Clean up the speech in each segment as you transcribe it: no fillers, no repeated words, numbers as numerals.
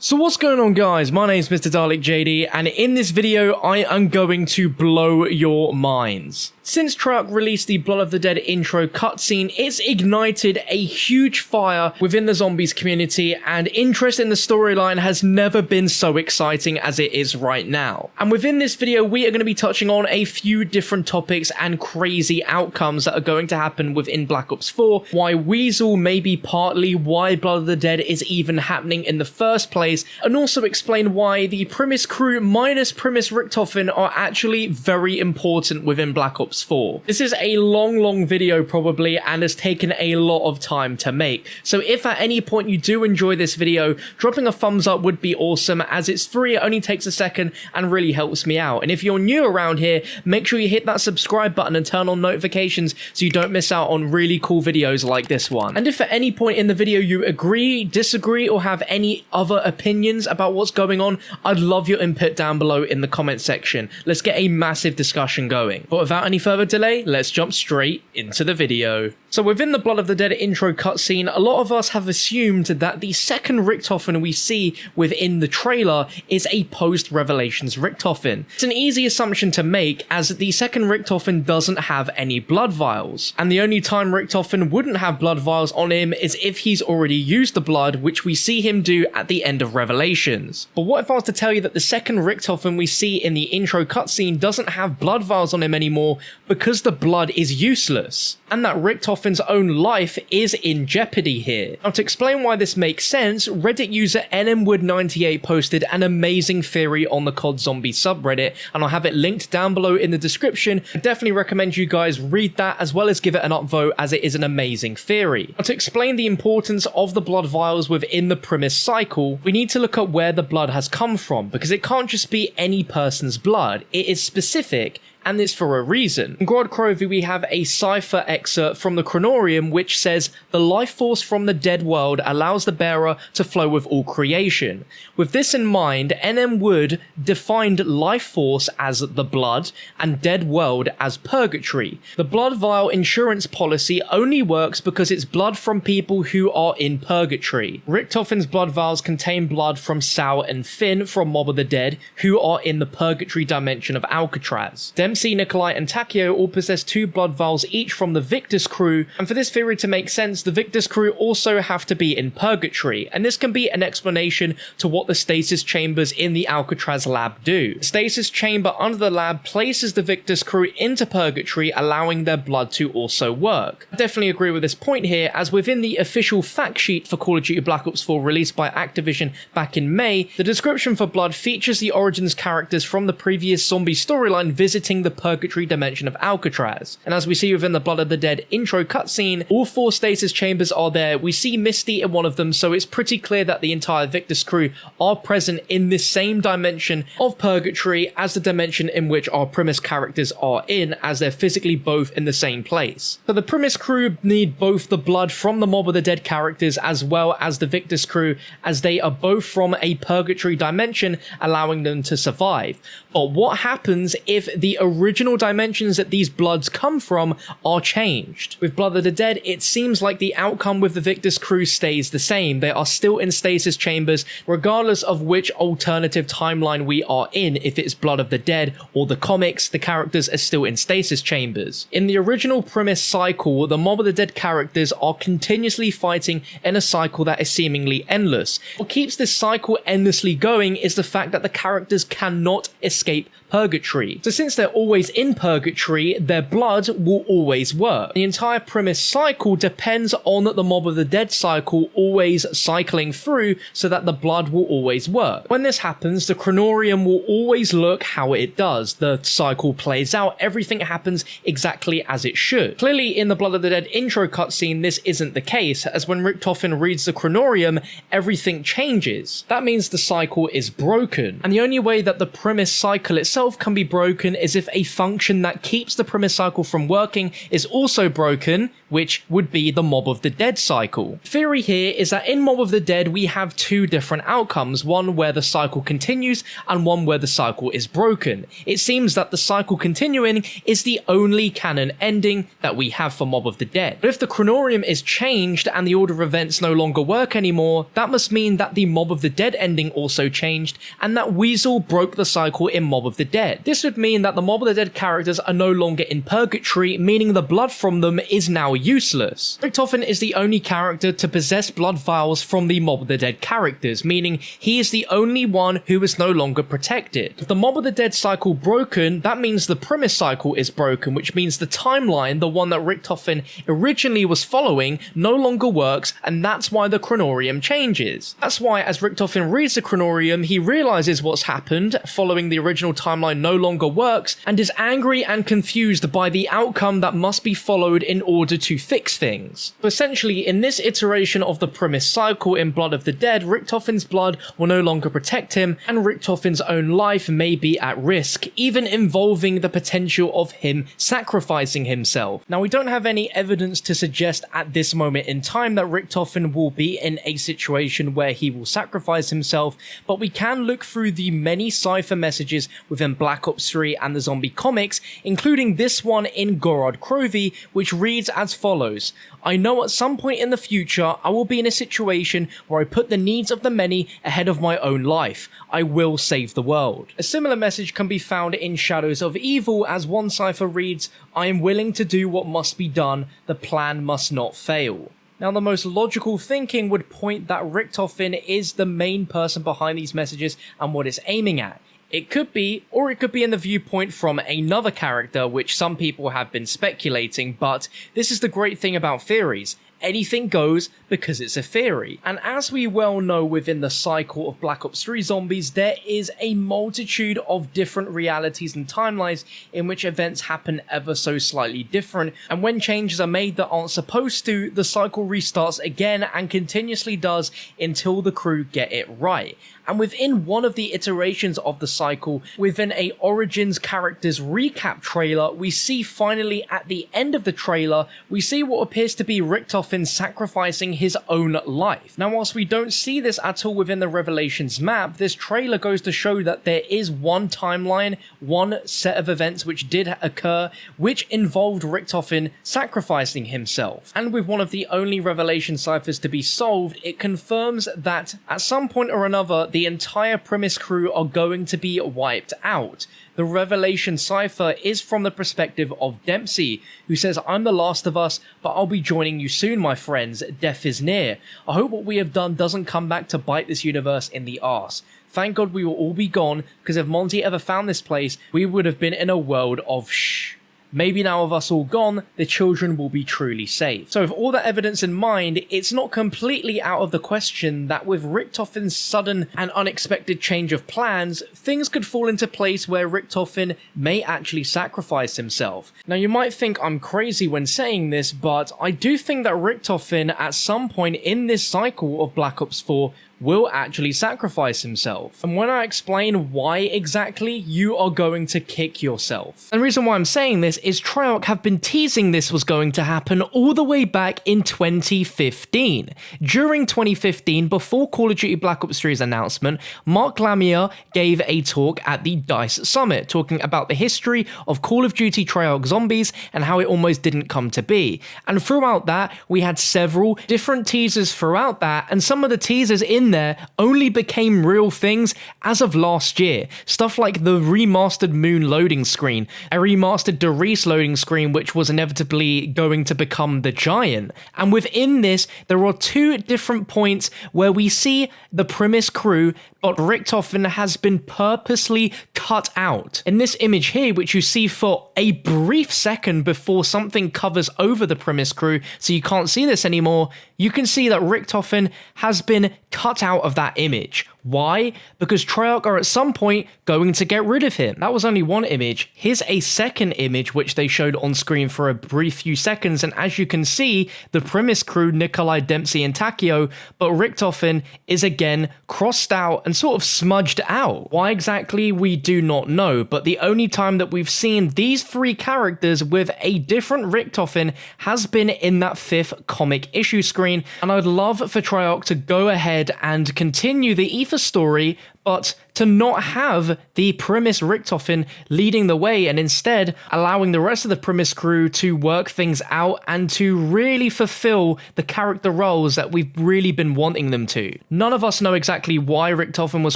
So what's going on, guys? My name is Mr. Dalek JD, and in this video I am going to blow your minds. Since Treyarch released the Blood of the Dead intro cutscene, it's ignited a huge fire within the zombies community, and interest in the storyline has never been so exciting as it is right now. And within this video we are going to be touching on a few different topics and crazy outcomes that are going to happen within Black Ops 4, why WEASEL may be partly why Blood of the Dead is even happening in the first place, and also explain why the Primis crew minus Primis Richtofen are actually very important within Black Ops 4. This is a long video probably, and has taken a lot of time to make, so if at any point you do enjoy this video, dropping a thumbs up would be awesome, as it's free, it only takes a second and really helps me out. And if you're new around here, make sure you hit that subscribe button and turn on notifications so you don't miss out on really cool videos like this one. And if at any point in the video you agree, disagree, or have any other opinions about what's going on, I'd love your input down below in the comment section. Let's get a massive discussion going. But without any further delay, let's jump straight into the video. So within the Blood of the Dead intro cutscene, a lot of us have assumed that the second Richtofen we see within the trailer is a post-Revelations Richtofen. It's an easy assumption to make, as the second Richtofen doesn't have any blood vials, and the only time Richtofen wouldn't have blood vials on him is if he's already used the blood, which we see him do at the end of Revelations. But what if I was to tell you that the second Richtofen we see in the intro cutscene doesn't have blood vials on him anymore because the blood is useless, and that Richtofen's own life is in jeopardy here? Now, to explain why this makes sense, Reddit user NMwood98 posted an amazing theory on the COD Zombie subreddit, and I'll have it linked down below in the description. I definitely recommend you guys read that, as well as give it an upvote, as it is an amazing theory. Now, to explain the importance of the blood vials within the Primis cycle, we need to look at where the blood has come from, because it can't just be any person's blood. It is specific, and it's for a reason. In Grod Krovi we have a cipher excerpt from the Kronorium which says, "The life force from the dead world allows the bearer to flow with all creation." With this in mind, NM Wood defined life force as the blood and dead world as purgatory. The blood vial insurance policy only works because it's blood from people who are in purgatory. Richtofen's blood vials contain blood from Sough and Finn from Mob of the Dead, who are in the purgatory dimension of Alcatraz. Dempsey, Nikolai, and Takeo all possess 2 blood vials each from the Victus crew, and for this theory to make sense, the Victus crew also have to be in purgatory, and this can be an explanation to what the stasis chambers in the Alcatraz lab do. The stasis chamber under the lab places the Victus crew into purgatory, allowing their blood to also work. I definitely agree with this point here, as within the official fact sheet for Call of Duty Black Ops 4 released by Activision back in May, the description for blood features the origins characters from the previous zombie storyline visiting the purgatory dimension of Alcatraz. And as we see within the Blood of the Dead intro cutscene, all 4 stasis chambers are there. We see Misty in one of them, so it's pretty clear that the entire Victus crew are present in this same dimension of purgatory as the dimension in which our Primis characters are in, as they're physically both in the same place. So the Primis crew need both the blood from the Mob of the Dead characters as well as the Victus crew, as they are both from a purgatory dimension, allowing them to survive. But what happens if the original dimensions that these bloods come from are changed? With Blood of the Dead, it seems like the outcome with the Victus crew stays the same. They are still in stasis chambers, regardless of which alternative timeline we are in. If it's Blood of the Dead or the comics, the characters are still in stasis chambers. In the original Primis cycle, the Mob of the Dead characters are continuously fighting in a cycle that is seemingly endless. What keeps this cycle endlessly going is the fact that the characters cannot escape purgatory. So since they're always in purgatory, their blood will always work. The entire Primis cycle depends on the Mob of the Dead cycle always cycling through so that the blood will always work. When this happens, the Kronorium will always look how it does. The cycle plays out, everything happens exactly as it should. Clearly in the Blood of the Dead intro cutscene, this isn't the case, as when Richtofen reads the Kronorium, everything changes. That means the cycle is broken, and the only way that the Primis cycle itself can be broken is if a function that keeps the Primis cycle from working is also broken, which would be the Mob of the Dead cycle. Theory here is that in Mob of the Dead we have two different outcomes, one where the cycle continues and one where the cycle is broken. It seems that the cycle continuing is the only canon ending that we have for Mob of the Dead. But if the Kronorium is changed and the order of events no longer work anymore, that must mean that the Mob of the Dead ending also changed and that Weasel broke the cycle in Mob of the Dead. This would mean that the Mob of the Dead characters are no longer in purgatory, meaning the blood from them is now useless. Richtofen is the only character to possess blood vials from the Mob of the Dead characters, meaning he is the only one who is no longer protected. With the Mob of the Dead cycle broken, that means the Primis cycle is broken, which means the timeline, the one that Richtofen originally was following, no longer works, and that's why the Kronorium changes. That's why as Richtofen reads the Kronorium, he realizes what's happened, following the original timeline no longer works, and is angry and confused by the outcome that must be followed in order to fix things. So essentially, in this iteration of the Primis cycle in Blood of the Dead, Richtofen's blood will no longer protect him, and Richtofen's own life may be at risk, even involving the potential of him sacrificing himself. Now, we don't have any evidence to suggest at this moment in time that Richtofen will be in a situation where he will sacrifice himself, but we can look through the many cipher messages within Black Ops 3 and the zombie comics, including this one in Gorod Krovi, which reads as follows: I know at some point in the future I will be in a situation where I put the needs of the many ahead of my own life. I will save the world. A similar message can be found in Shadows of Evil, as one cipher reads, I am willing to do what must be done, the plan must not fail. Now, the most logical thinking would point that Richtofen is the main person behind these messages and what it's aiming at. It could be, or it could be in the viewpoint from another character, which some people have been speculating, but this is the great thing about theories. Anything goes because it's a theory. And as we well know within the cycle of Black Ops 3 zombies, there is a multitude of different realities and timelines in which events happen ever so slightly different, and when changes are made that aren't supposed to, the cycle restarts again and continuously does until the crew get it right. And within one of the iterations of the cycle, within a Origins characters recap trailer, we see finally at the end of the trailer, we see what appears to be Richtofen sacrificing his own life. Now, whilst we don't see this at all within the Revelations map, this trailer goes to show that there is one timeline, one set of events which did occur, which involved Richtofen sacrificing himself. And with one of the only Revelation ciphers to be solved, it confirms that at some point or another, the entire Primis crew are going to be wiped out. The Revelation cipher is from the perspective of Dempsey, who says, I'm the last of us, but I'll be joining you soon, my friends. Death is near. I hope what we have done doesn't come back to bite this universe in the arse. Thank God we will all be gone, because if Monty ever found this place, we would have been in a world of shh. Maybe now with us all gone, the children will be truly safe. So with all that evidence in mind, it's not completely out of the question that with Richtofen's sudden and unexpected change of plans, things could fall into place where Richtofen may actually sacrifice himself. Now, you might think I'm crazy when saying this, but I do think that Richtofen at some point in this cycle of Black Ops 4 will actually sacrifice himself. And when I explain why exactly, you are going to kick yourself. And the reason why I'm saying this is Treyarch have been teasing this was going to happen all the way back in 2015. During 2015, before Call of Duty Black Ops 3's announcement, Mark Lamier gave a talk at the DICE Summit, talking about the history of Call of Duty Treyarch Zombies and how it almost didn't come to be. And throughout that, we had several different teasers throughout that, and some of the teasers in there only became real things as of last year. Stuff like the remastered Moon loading screen, a remastered Doris loading screen which was inevitably going to become the Giant. And within this, there are two different points where we see the Primis crew, but Richtofen has been purposely cut out. In this image here, which you see for a brief second before something covers over the Primis crew, so you can't see this anymore, you can see that Richtofen has been cut out of that image. Why? Because Treyarch are at some point going to get rid of him. That was only one image. Here's a second image which they showed on screen for a brief few seconds, and as you can see, the Primis crew, Nikolai, Dempsey and Takeo, but Richtofen is again crossed out and sort of smudged out. Why exactly, we do not know, but the only time that we've seen these three characters with a different Richtofen has been in that 5th comic issue screen, and I'd love for Treyarch to go ahead and continue the Ether story, but to not have the Primis Richtofen leading the way and instead allowing the rest of the Primis crew to work things out and to really fulfill the character roles that we've really been wanting them to. None of us know exactly why Richtofen was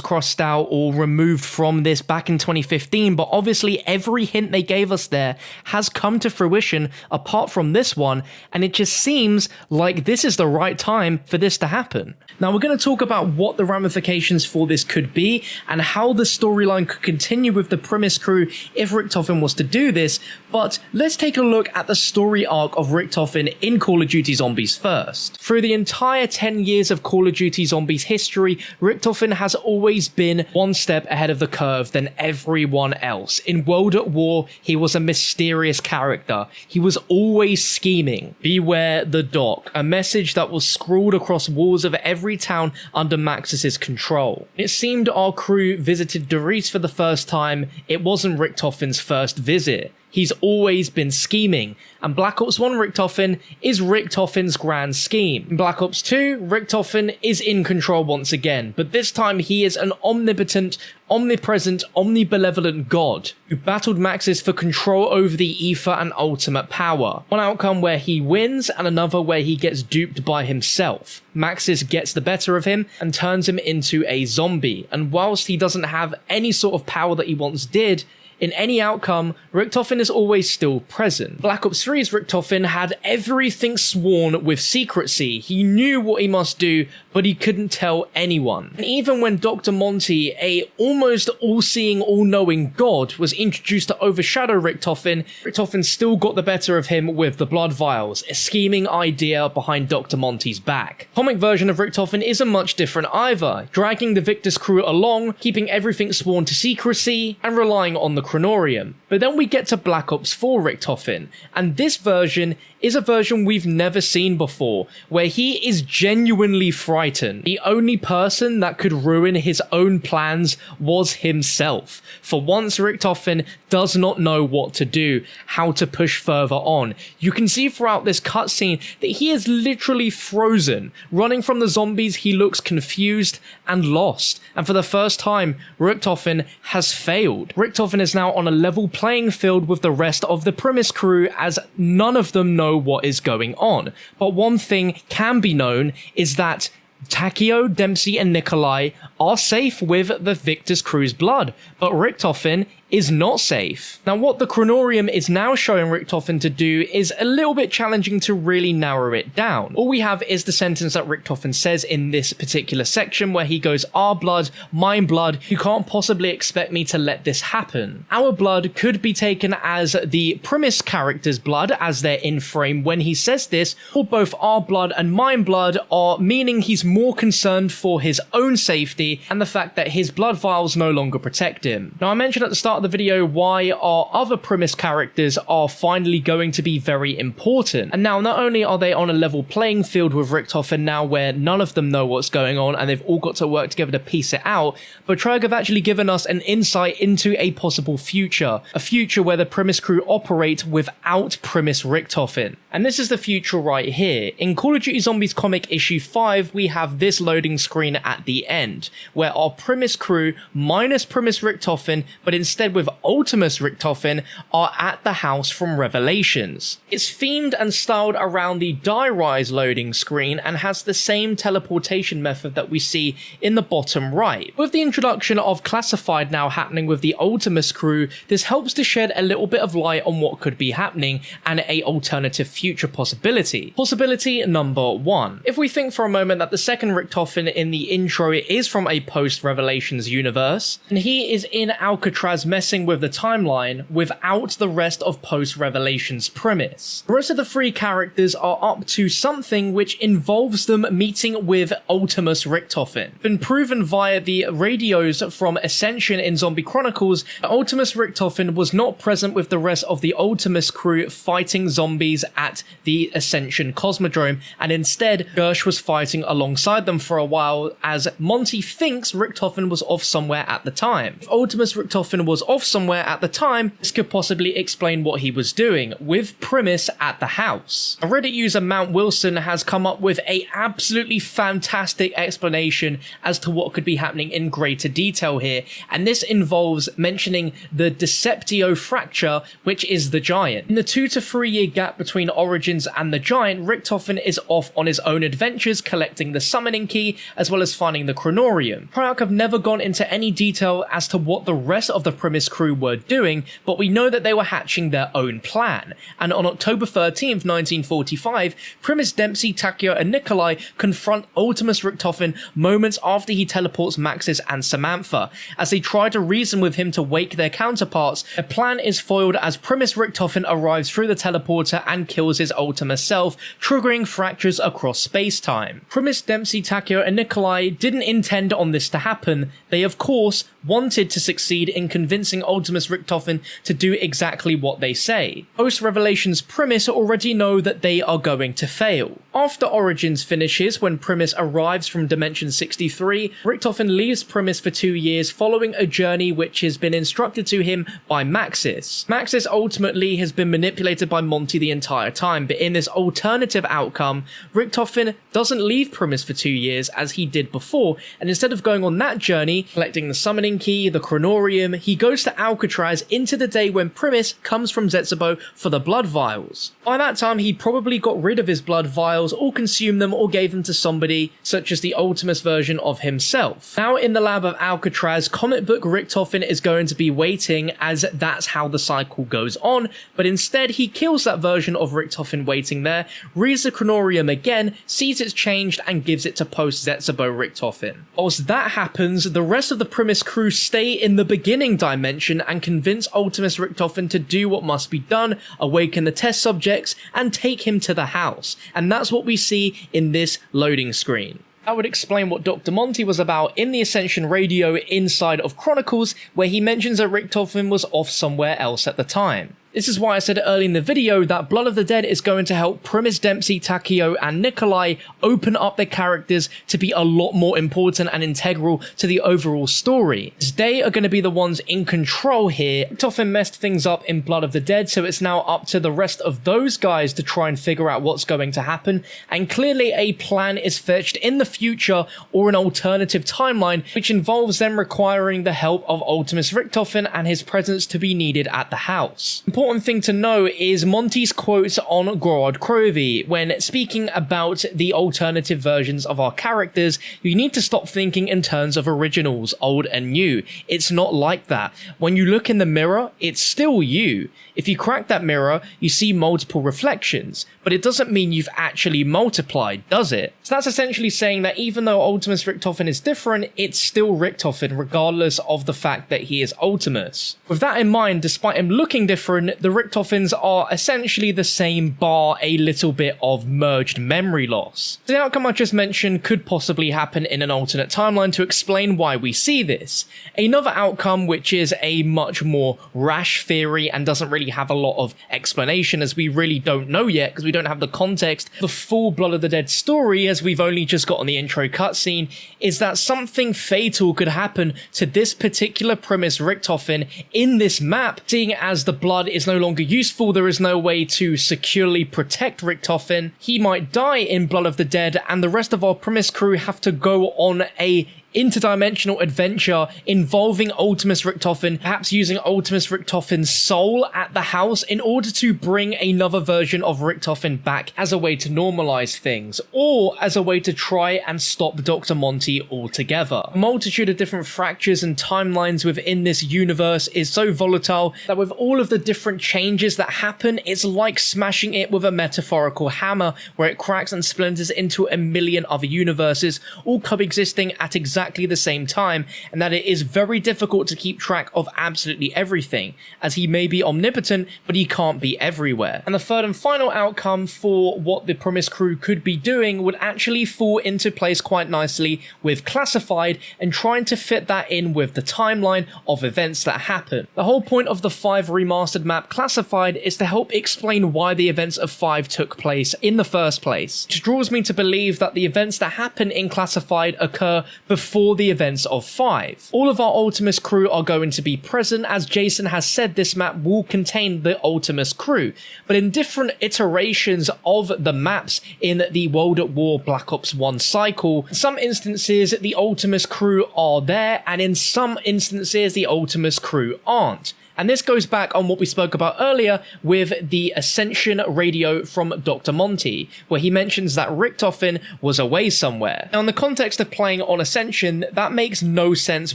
crossed out or removed from this back in 2015, but obviously every hint they gave us there has come to fruition apart from this one, and it just seems like this is the right time for this to happen. Now we're going to talk about what the ramifications for this could be and how the storyline could continue with the Primis crew if Richtofen was to do this, but let's take a look at the story arc of Richtofen in Call of Duty Zombies first. Through the entire 10 years of Call of Duty Zombies history, Richtofen has always been one step ahead of the curve than everyone else. In World at War, he was a mysterious character. He was always scheming. Beware the dock, a message that was scrawled across walls of every town under Maxis's control. It seemed our crew visited Doris for the first time. It wasn't Richtofen's first visit. He's always been scheming, and Black Ops 1 Richtofen is Richtofen's grand scheme. In Black Ops 2, Richtofen is in control once again, but this time he is an omnipotent, omnipresent, omnibenevolent god who battled Maxis for control over the ether and ultimate power. One outcome where he wins and another where he gets duped by himself. Maxis gets the better of him and turns him into a zombie, and whilst he doesn't have any sort of power that he once did, in any outcome, Richtofen is always still present. Black Ops 3's Richtofen had everything sworn with secrecy. He knew what he must do, but he couldn't tell anyone. And even when Dr. Monty, a almost all-seeing, all-knowing god, was introduced to overshadow Richtofen, Richtofen still got the better of him with the blood vials, a scheming idea behind Dr. Monty's back. Comic version of Richtofen isn't much different either, dragging the Victor's crew along, keeping everything sworn to secrecy, and relying on the Kronorium. But then we get to Black Ops 4 Richtofen, and this version is a version we've never seen before, where he is genuinely frightened. The only person that could ruin his own plans was himself. For once, Richtofen does not know what to do, how to push further on. You can see throughout this cutscene that he is literally frozen. Running from the zombies, he looks confused and lost. And for the first time, Richtofen has failed. Richtofen is now on a level playing field with the rest of the Primis crew, as none of them know what is going on. But one thing can be known is that Takeo, Dempsey and Nikolai are safe with the Victor's crew's blood, but Richtofen is not safe. Now what the Kronorium is now showing Richtofen to do is a little bit challenging to really narrow it down. All we have is the sentence that Richtofen says in this particular section where he goes, "Our blood, mine blood, you can't possibly expect me to let this happen." Our blood could be taken as the Primis character's blood as they're in frame when he says this, or both our blood and mine blood are meaning he's more concerned for his own safety and the fact that his blood vials no longer protect him. Now I mentioned at the start of the video why our other Primis characters are finally going to be very important, and now not only are they on a level playing field with Richtofen now where none of them know what's going on and they've all got to work together to piece it out, but Treyarch have actually given us an insight into a possible future, a future where the Primis crew operate without Primis Richtofen. And this is the future right here. In Call of Duty Zombies comic issue 5, we have this loading screen at the end, where our Primis crew, minus Primis Richtofen, but instead with ULTIMIS Richtofen, are at the house from Revelations. It's themed and styled around the Die Rise loading screen and has the same teleportation method that we see in the bottom right. With the introduction of Classified now happening with the ULTIMIS crew, this helps to shed a little bit of light on what could be happening and an alternative future future possibility. Possibility number 1. If we think for a moment that the second Richtofen in the intro is from a post-Revelations universe, and he is in Alcatraz messing with the timeline without the rest of post-Revelations Primis. The rest of the 3 characters are up to something which involves them meeting with ULTIMIS Richtofen. Been proven via the radios from Ascension in Zombie Chronicles that ULTIMIS Richtofen was not present with the rest of the ULTIMIS crew fighting zombies at the Ascension Cosmodrome, and instead Gersh was fighting alongside them for a while, as Monty thinks Richtofen was off somewhere at the time. If ULTIMIS Richtofen was off somewhere at the time, this could possibly explain what he was doing with Primis at the house. A Reddit user Mount Wilson has come up with a absolutely fantastic explanation as to what could be happening in greater detail here, and this involves mentioning the Deceptio fracture, which is the Giant. In the 2 to 3 year gap between Origins and the Giant, Richtofen is off on his own adventures collecting the summoning key as well as finding the Kronorium. Treyarch have never gone into any detail as to what the rest of the Primis crew were doing, but we know that they were hatching their own plan, and on October 13th, 1945, Primis, Dempsey, Takeo and Nikolai confront ULTIMIS Richtofen moments after he teleports Maxis and Samantha. As they try to reason with him to wake their counterparts, their plan is foiled as Primis Richtofen arrives through the teleporter and kills his ULTIMIS self, triggering fractures across space-time. Primis, Dempsey, Takeo and Nikolai didn't intend on this to happen. They of course wanted to succeed in convincing ULTIMIS Richtofen to do exactly what they say. Post-Revelations Primis already know that they are going to fail. After Origins finishes, when Primis arrives from Dimension 63, Richtofen leaves Primis for 2 years following a journey which has been instructed to him by Maxis. Maxis ultimately has been manipulated by Monty the entire time, but in this alternative outcome, Richtofen doesn't leave Primis for 2 years as he did before, and instead of going on that journey, collecting the summoning key, the Kronorium, he goes to Alcatraz into the day when Primis comes from Zetsubou for the blood vials. By that time, he probably got rid of his blood vials or consumed them or gave them to somebody, such as the ULTIMIS version of himself. Now in the lab of Alcatraz, comic book Richtofen is going to be waiting, as that's how the cycle goes on, but instead he kills that version of Richtofen waiting there, reads the Kronorium again, sees it's changed and gives it to post-Zetsubou Richtofen. Whilst that happens, the rest of the Primis crew stay in the beginning dimension and convince ULTIMIS Richtofen to do what must be done, awaken the test subjects, and take him to the house. And that's what we see in this loading screen. That would explain what Dr. Monty was about in the Ascension radio inside of Chronicles, where he mentions that Richtofen was off somewhere else at the time. This is why I said early in the video that Blood of the Dead is going to help Primis, Dempsey, Takeo and Nikolai open up their characters to be a lot more important and integral to the overall story. As they are going to be the ones in control here. Richtofen messed things up in Blood of the Dead, so it's now up to the rest of those guys to try and figure out what's going to happen, and clearly a plan is fetched in the future or an alternative timeline which involves them requiring the help of ULTIMIS Richtofen and his presence to be needed at the house. Important thing to know is Monty's quotes on Gorod Krovi. When speaking about the alternative versions of our characters, you need to stop thinking in terms of originals, old and new. It's not like that. When you look in the mirror, it's still you. If you crack that mirror, you see multiple reflections, but it doesn't mean you've actually multiplied, does it? So that's essentially saying that even though ULTIMIS Richtofen is different, it's still Richtofen regardless of the fact that he is ULTIMIS. With that in mind, despite him looking different, the Richtofens are essentially the same, bar a little bit of merged memory loss. The outcome I just mentioned could possibly happen in an alternate timeline to explain why we see this. Another outcome, which is a much more rash theory and doesn't really have a lot of explanation, as we really don't know yet because we don't have the context, the full Blood of the Dead story, as we've only just got on the intro cutscene, is that something fatal could happen to this particular Primis Richtofen in this map, seeing as the blood is no longer useful, there is no way to securely protect Richtofen. He might die in Blood of the Dead, and the rest of our Primis crew have to go on a interdimensional adventure involving Ultimis Richtofen, perhaps using Ultimis Richtofen's soul at the house in order to bring another version of Richtofen back as a way to normalize things, or as a way to try and stop Dr. Monty altogether. A multitude of different fractures and timelines within this universe is so volatile that with all of the different changes that happen, it's like smashing it with a metaphorical hammer where it cracks and splinters into a million other universes, all coexisting at exactly the same time, and that it is very difficult to keep track of absolutely everything, as he may be omnipotent, but he can't be everywhere. And the third and final outcome for what the Primis crew could be doing would actually fall into place quite nicely with Classified and trying to fit that in with the timeline of events that happen. The whole point of the 5 remastered map Classified is to help explain why the events of 5 took place in the first place, which draws me to believe that the events that happen in Classified occur before the events of 5. All of our Ultimis crew are going to be present, as Jason has said this map will contain the Ultimis crew, but in different iterations of the maps in the World at War Black Ops 1 cycle. In some instances the Ultimis crew are there, and in some instances the Ultimis crew aren't. And this goes back on what we spoke about earlier with the Ascension radio from Dr. Monty, where he mentions that Richtofen was away somewhere. Now, in the context of playing on Ascension, that makes no sense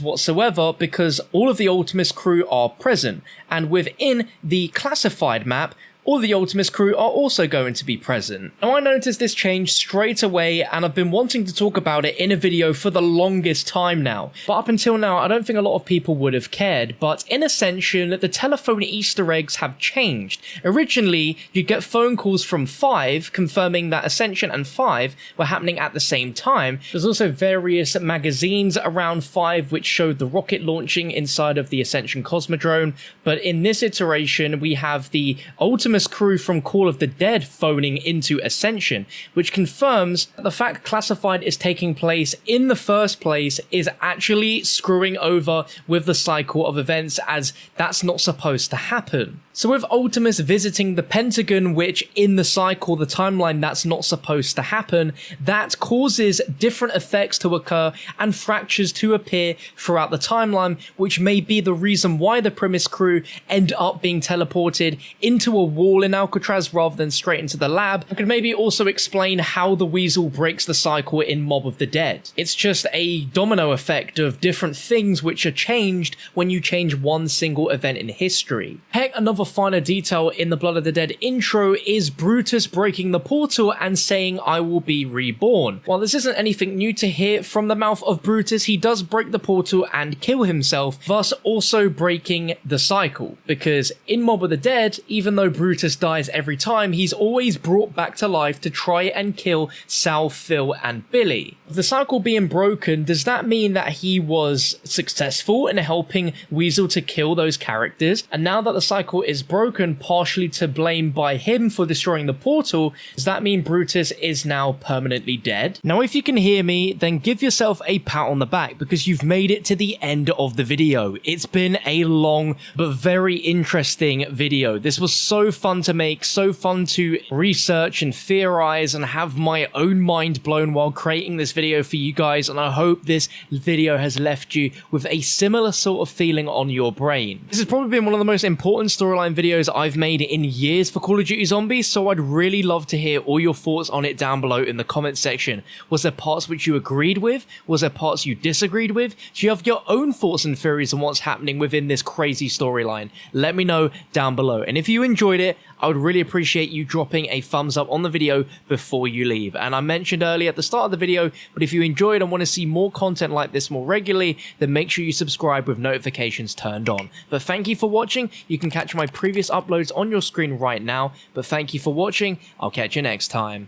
whatsoever because all of the Ultimis crew are present, and within the Classified map, all the Ultimis crew are also going to be present. Now, I noticed this change straight away, and I've been wanting to talk about it in a video for the longest time now. But up until now, I don't think a lot of people would have cared. But in Ascension, the telephone Easter eggs have changed. Originally, you'd get phone calls from 5 confirming that Ascension and 5 were happening at the same time. There's also various magazines around 5 which showed the rocket launching inside of the Ascension Cosmodrome. But in this iteration, we have the Ultimis crew from Call of the Dead phoning into Ascension, which confirms that the fact Classified is taking place in the first place is actually screwing over with the cycle of events, as that's not supposed to happen. So with Ultimis visiting the Pentagon, which in the cycle, the timeline, that's not supposed to happen, that causes different effects to occur and fractures to appear throughout the timeline, which may be the reason why the Primis crew end up being teleported into a wall in Alcatraz rather than straight into the lab. I could maybe also explain how the Weasel breaks the cycle in Mob of the Dead. It's just a domino effect of different things which are changed when you change one single event in history. Heck, another finer detail in the Blood of the Dead intro is Brutus breaking the portal and saying, "I will be reborn." While this isn't anything new to hear from the mouth of Brutus, he does break the portal and kill himself, thus also breaking the cycle. Because in Mob of the Dead, even though Brutus dies every time, he's always brought back to life to try and kill Sal, Phil, and Billy. With the cycle being broken, does that mean that he was successful in helping Weasel to kill those characters? And now that the cycle is broken, partially to blame by him for destroying the portal, does that mean Brutus is now permanently dead? Now, if you can hear me, then give yourself a pat on the back because you've made it to the end of the video. It's been a long but very interesting video. This was so fun to make, so fun to research and theorize and have my own mind blown while creating this video for you guys, and I hope this video has left you with a similar sort of feeling on your brain. This has probably been one of the most important storyline videos I've made in years for Call of Duty Zombies, so I'd really love to hear all your thoughts on it down below in the comment section. Was there parts which you agreed with? Was there parts you disagreed with? Do you have your own thoughts and theories on what's happening within this crazy storyline? Let me know down below, and if you enjoyed it, I would really appreciate you dropping a thumbs up on the video before you leave. And I mentioned earlier at the start of the video, but if you enjoyed and want to see more content like this more regularly, then make sure you subscribe with notifications turned on. But thank you for watching. You can catch my previous uploads on your screen right now. But thank you for watching. I'll catch you next time.